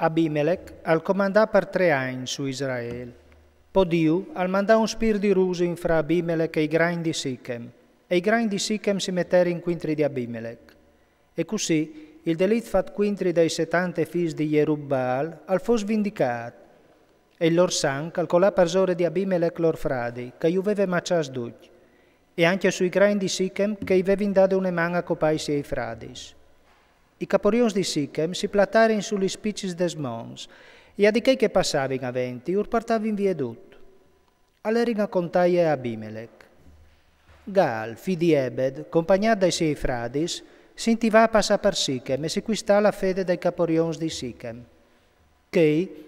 Abimelech al comandà per 3 anni su Israele. Poi Dio al mandà un spir di ruso in fra Abimelech e i grani di Sichem, e i grani di Sichem si mettero in quintri di Abimelech. E così il delitto fatto quintri dai 70 figli di Jerubbaal al fos vindicato, e il lor sang calcolà per zore di Abimelech lor fradi, che iuveve maccias duc, e anche sui grani di Sichem che ivevin dato una mano a copaisi ai fradis. I caporions di Sichem si platarono sugli spicci des mons, e a di che passavano aventi, urpartavano via tutto. All'erin a contaie Abimelech. Gal, figlio di Ebed, accompagnato dai suoi fradis, si intivà a passare per Sichem e si acquistò la fede dei caporions di Sichem. Che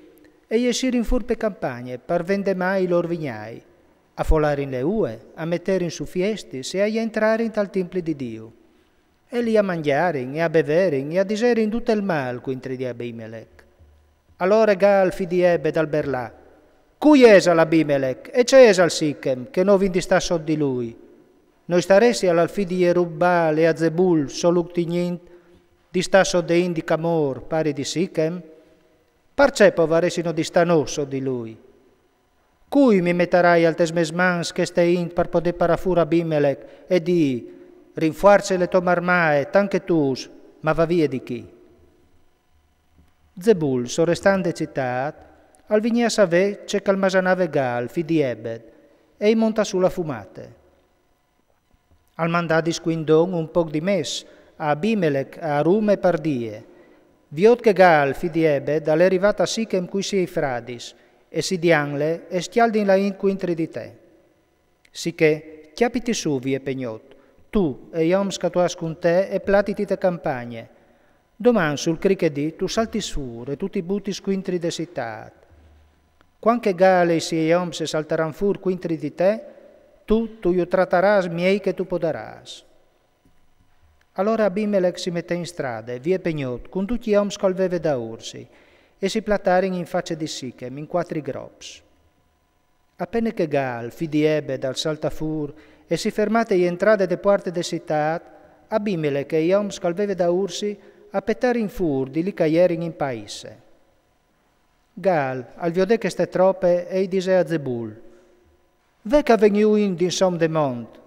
e esir in furpe campagne per vendemare i loro vignai, a folare in le ue, a mettere in su fiesti e a entrare in tal tempio di Dio. E lì a mangiare e a bevere e a disere in tutto il mal quintri di Abimelech. Allora Gal, figlio di Ebed, al berlà, cui esa l'Abimelech e c'è esa il Sichem, che non vindi sta so di lui. Noi staresti al figlio di Jerubbaal e a Zebul, soluctinint, di sta so de indi camor, pari di Sichem? Parcepo varesino di stanoso di lui. Cui mi metterai al tesmesmans che stai in per poter parafur Abimelech e di rinfuarce le tomarmae, tanche tus, ma va via di chi. Zebul, sorestante città, al vigna savè c'è calmasanave Gal, fi di Ebed, e i monta sulla fumate. Al mandadis quindon un poc di mes, a Abimelech, a Arume per die. Viot che Gal, fi di Ebed, è arrivata a Sichem cui si fradis, e si dianle e stialdin la in quintri di te. Sicché, chiapiti su, vie pegnot, tu e io scatuas con te e platiti te campagne. Doman sul crichedì tu salti su e tu ti butti squintri de città. Quanche Gale si e io se salteran fur quintri di te, tu io trattaràs miei che tu podaràs. Allora Abimelech si mette in strada, vie pegnot, con tutti gli oms colveve da ursi, e si platarono in faccia di Sichem, in 4 grops. Appena che Gal, figlio di Ebed, al saltafur, e si fermate in entrate de porte de città, Abimelech e gli oms colveve da ursi, a pettare in fur, di lì caierin in paese. Gal, al viode che ste troppe, e dise a Zebul, «Veca veniu in som de mont?»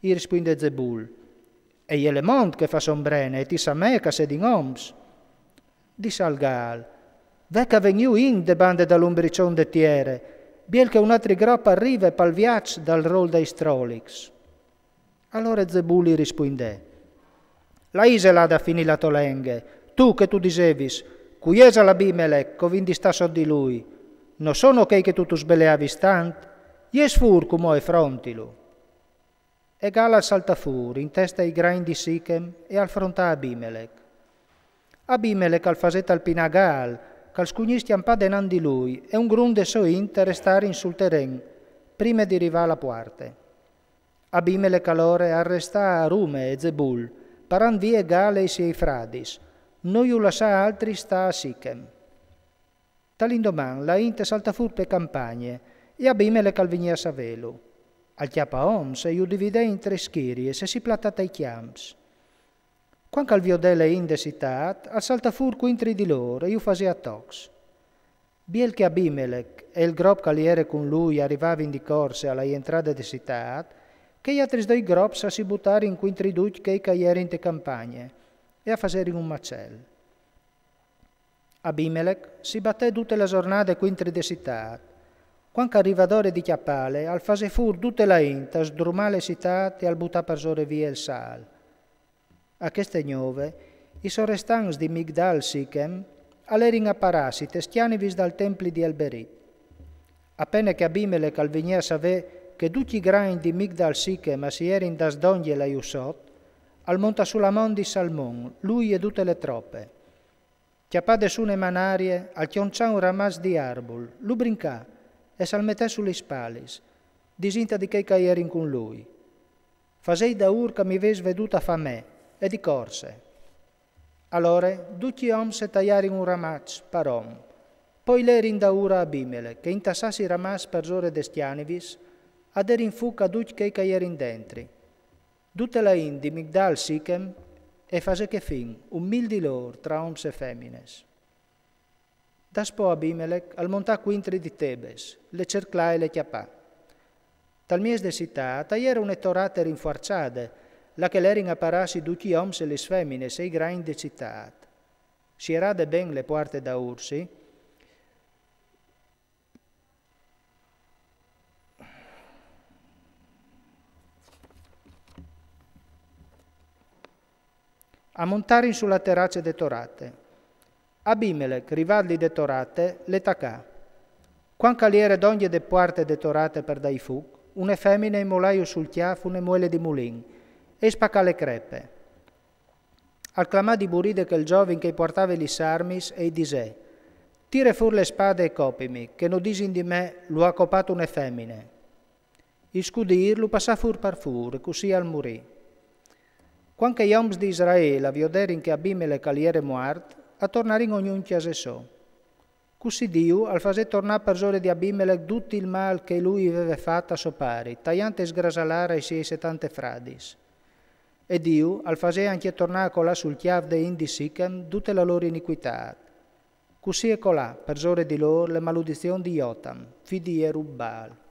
I risponde Zebul, «E je le mont che fa sombrene, e ti sa me che se din oms?» Disse al Gal, «Veca veniu in de bande dall'umbricion de tiere, biel che un altri groppa arriva e pal viac dal rol dei strolix». Allora Zebul gli risponde, «La isela da fini la tolenghe, tu che tu disevis, cui esa l'Abimelech, covindi sta so di lui, no sono che tu sbeleavi stant, ies fur come e frontilu». E Gal salta fur, in testa i grani di Sichem, e al fronta Abimelech. Abimelech al fasetta al pina Gal, che scugnisti un pa denan di lui, e un grunde so inter restare in sul terren, prima di arrivare alla parte. Abimelech allora arresta Arume e Zebul, paran vie Gal e i suoi fradis, noi u lascia altri sta a Sichem. Talindoman la inte salta fur per campagne, e Abimelech al vigna savelu. Al chiappa oms e iu divide in 3 schiri e se si plattata i chiams. Quando al viodele in de citat, al salta fur quintri di loro e iu fasea tox. Biel che Abimelech e il grop caliere con lui arrivavi di corse alla entrata de citat, che gli altri 2 grops si buttare in quintri duc che i caieri in te campagne e a fasere un macel. Abimelech si batté tutte le giornate quintri de citat. Quando arrivadore di chiappale, al fase fur tutte la inta, sdrumale citate e al butta per sore via il sal. A queste nuove, i sorestans di Migdal Sichem, all'erin a parasite, stianivis dal templi di Elberit. Appena che Abimelech al vigna savè che tutti i grani di Migdal Sichem si erin das dongie la Iusot, al monta sulla mon di Salmon, lui e tutte le troppe. Chiappade su ne manarie, al chioncià un ramas di arbol, lu brincà, e s'al metté sulle spalis, disinta di che caierin con lui. Fasei da urca mi ves veduta fa me, e di corse. Allora, tutti gli om se tagliarin un ramaz, parom, poi l'erin da ura Abimelech, che intassassi ramas per zore destianivis, ad erin fuca tutti che caierin dentri. Tutte la in di Migdal Sichem, e fase che fin, 1000 di loro, tra oms e femines. Daspo Abimelech al montà quintri di Tebes, le cerclà e le chiappà. Tal mies de città, era une torate rinforciate, la che l'erin apparassi duci oms e le femmine, sei grain de città. Si erade ben le porte da ursi, a montare sulla terrazza de torate. Abimelech, rivaldi de torate, le tacà. Quan caliere d'ogni de porte de torate per dai fuc, une femmine in molaio sul chiafo, une muele di mulin, e spacca le crepe. Al clamà di buride che il giovin che portava gli sarmis e i disè, tire fur le spade e copimi, che no disin di me lo ha copato une femmine. Il scudir lo passà fur par fur, così al murì. Quanche gli oms di Israele avioderin che Abimelech caliere muart, a tornare in ognuno chiese so. Così Dio al fase tornare per giore di Abimelech tutto il mal che lui aveva fatto a sopari, tagliante sgrasalare ai suoi 70 fradis. E Dio al fase anche tornare colà sul chiav de indi Sichem tutte la loro iniquità. Così è colà per giore di loro le maledizioni di Jotam, figlio di Erubbal.